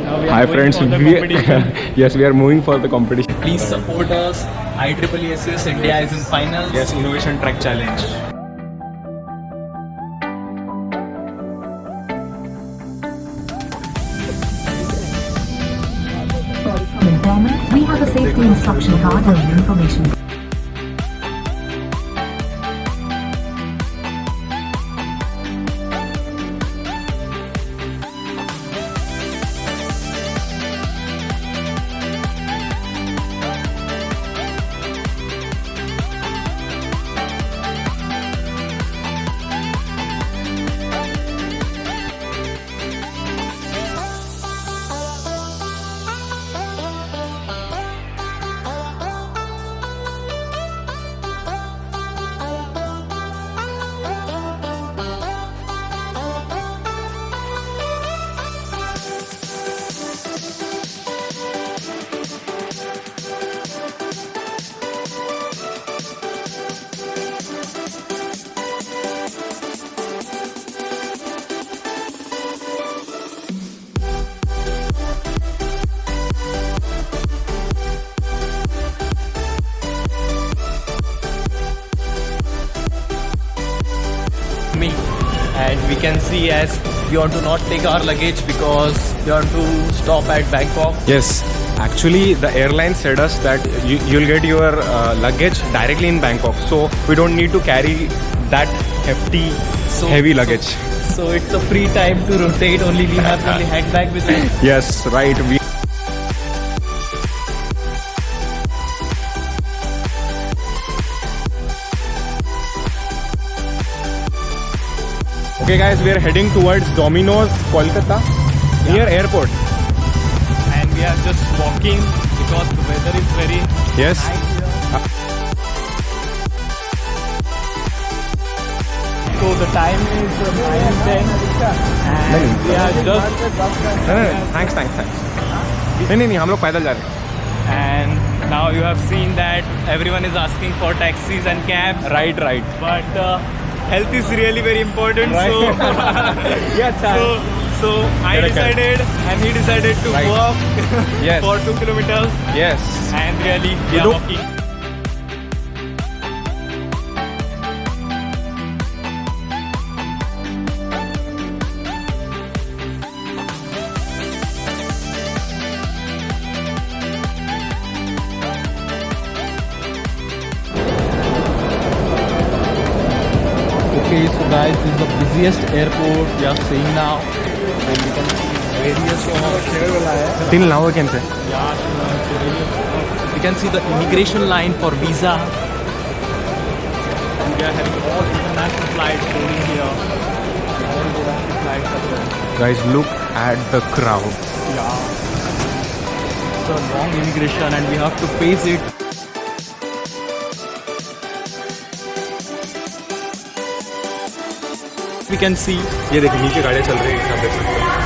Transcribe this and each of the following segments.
Hi friends, yes, we are moving for the competition. Please support us. IEEE Yesist, India is in final. Yes, Innovation Track Challenge. From impairment, we have a safety instruction card and information. Me, and we can see as we want to not take our luggage because we want to stop at Bangkok. Yes, actually the airline said us that you'll get your luggage directly in Bangkok, so we don't need to carry that heavy luggage. So it's a free time to rotate. Only we have only handbag with us. Yes, right. Okay guys, we are heading towards Domino's, Kolkata, near airport. And we are just walking because the weather is very Yes. nice here. So the time is 9:10 and we are just Thanks. नहीं, हम लोग पैदल जा रहे हैं. and now you have seen that everyone is asking for taxis and cabs. Right. But health is really very important. Right. So so I Correct. decided and he decided to Right. walk Yes. for 2 kilometers Yes. and really we You are do- walking. Okay, so guys, this is the busiest airport we are seeing now. And we can see various of Till now we can say. we can see the immigration line for visa. And we are having all international flights going here. All domestic flights as well. Guys, look at the crowd. Yeah. It's a long immigration and we have to face it. We can see ये देखिए नीचे गाड़ियाँ चल रही हैं, आप देख सकते हैं.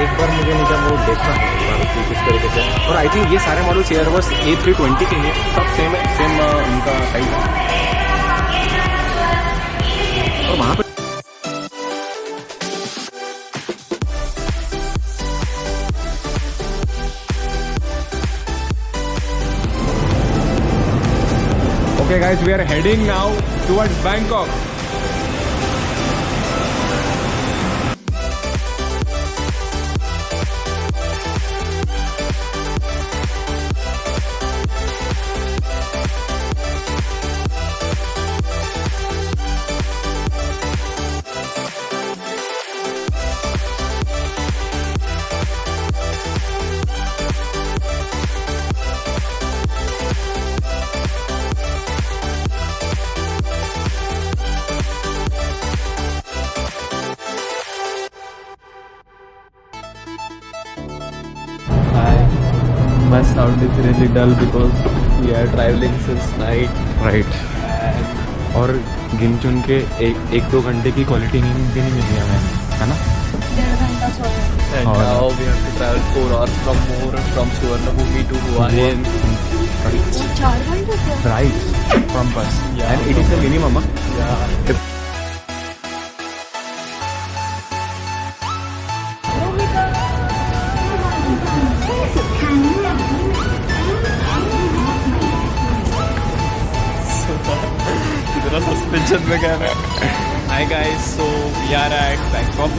एक बार मुझे नीचे वो देखना है भारत की किस तरीके से. और आई थिंक ये सारे मॉडल्स एयरबस A320 के हैं, सब सेम है, सेम उनका साइज है. और वहाँ पे Okay guys, we are heading now towards Bangkok. my sound is really dull because we are traveling since night. Right. और गिन चुन के एक दो घंटे की क्वालिटी नींद भी नहीं मिली हमें, है ना? And now we have to travel 4 hours from Suvarnabhumi to Hualien. Right. From bus. Yeah. And it is the minimum. Yeah. Suspension में गया मैं. Hi guys, so we are at Bangkok.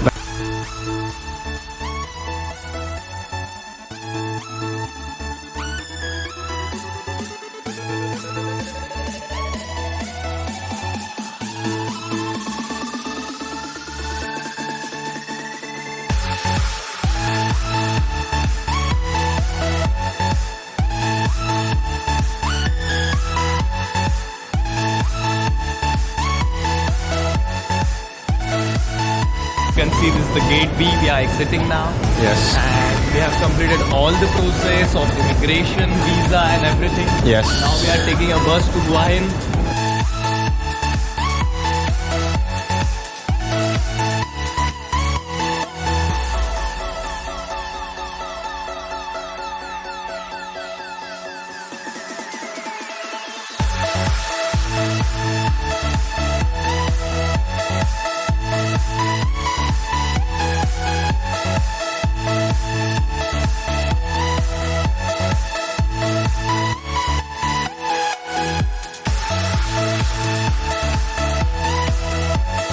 You can see this is the gate B. We are exiting now. Yes. And we have completed all the process of immigration, visa and everything. Yes. Now we are taking a bus to Guahin.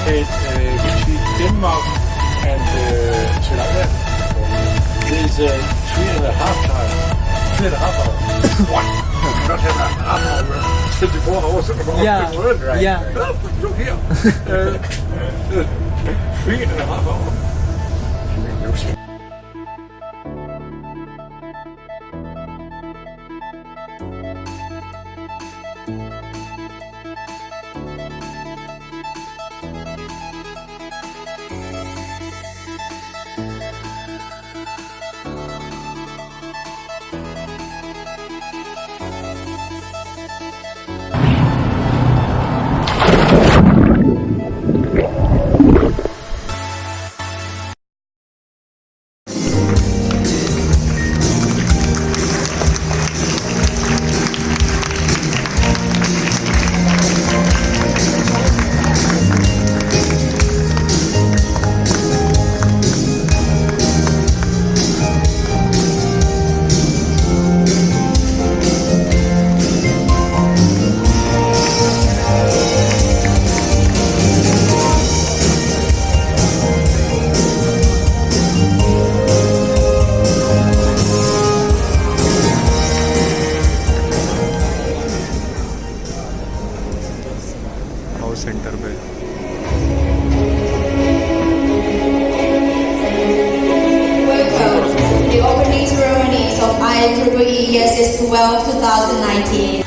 Between Denmark and Thailand is 3.5 times. 3.5 hours. What? Not have a half hour. 24 hours. Yeah. Right? Yeah. Look here. 3.5 hours. Centre पे. Welcome to the opening ceremonies of IEEE Yesist 12 2019.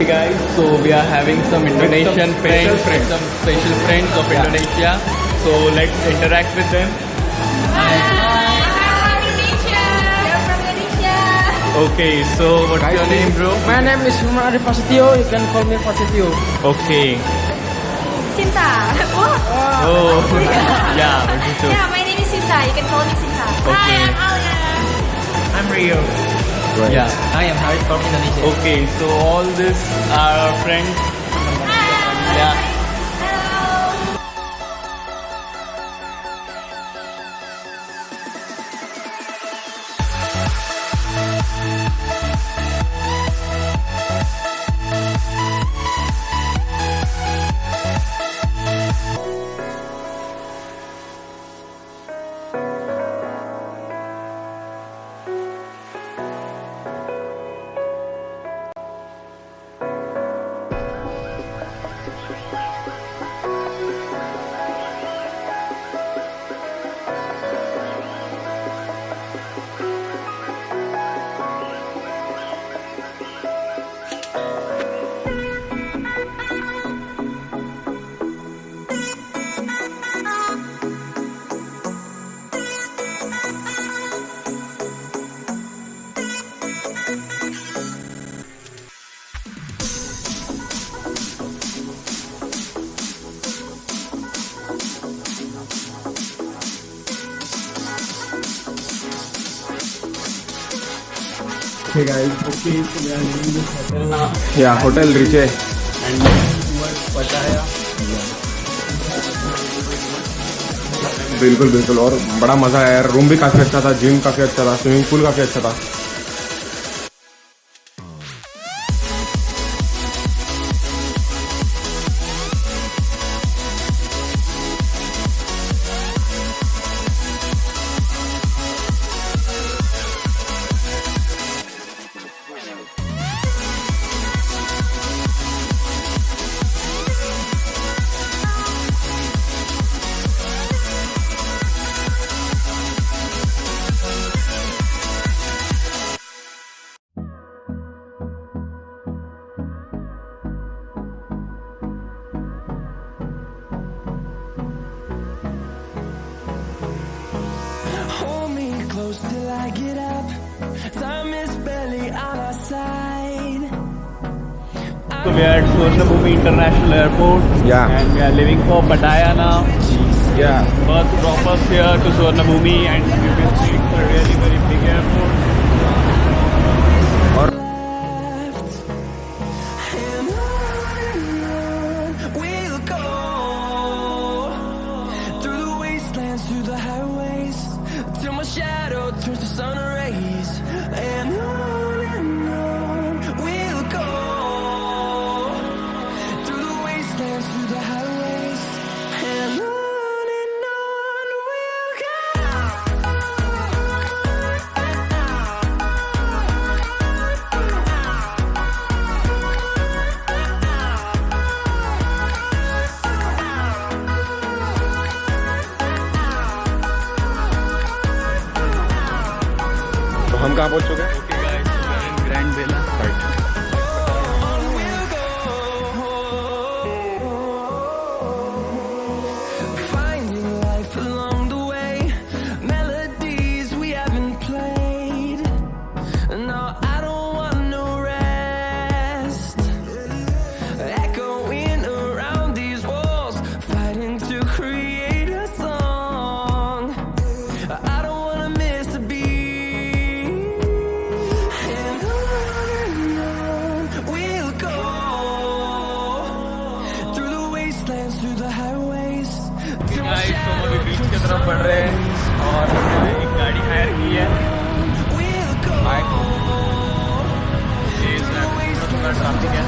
Guys, so we are having some Indonesian friends, some special friends of Indonesia. So let's interact with them. Okay, so what's your name, bro? My name is Umar Prasetyo. You can call me Prasetyo. Okay. Sinta. What? Oh, yeah, me too. Yeah, my name is Sinta. You can call me Sinta. Okay. Hi, I'm Alia. I'm Rio. Yeah. I am Harith from Indonesia. Okay, so all this are our friends. Yeah. Hello. Hey guys, okay, so we are leaving this hotel now या hotel rice and moving towards Pattaya. बिल्कुल बिल्कुल और बड़ा मज़ा आया यार. Room भी काफ़ी अच्छा था, जिम काफ़ी अच्छा था, स्विमिंग पूल काफ़ी अच्छा था. Hold me close till I get up. Time is barely on our side. So we are at Suvarnabhumi International Airport. Yeah. And we are leaving for Pattaya now. Yeah. Bus drop us here to Suvarnabhumi and you can see it's a really very big airport. और And on we'll go. Through the wastelands, through the highways, till my shadow turns to sun rays. And on we'll go. Through the wastelands, through the highways, and on we'll go. तो हम कहाँ पहुँच चुके हैं? Okay guys, we are in Grand Vela. Finding life along the way, melodies we haven't played. No, I don't want no rest. Echoing around these walls, fighting to create a song. I don't wanna miss a beat. And on we'll go. Through the wastelands, through the highways, till my Guys, तो हम shadow अभी बीच की तरफ बढ़ रहे हैं और हमने एक गाड़ी हायर की है. we'll go. ये इस रात में थोड़ा ट्रैफिक है.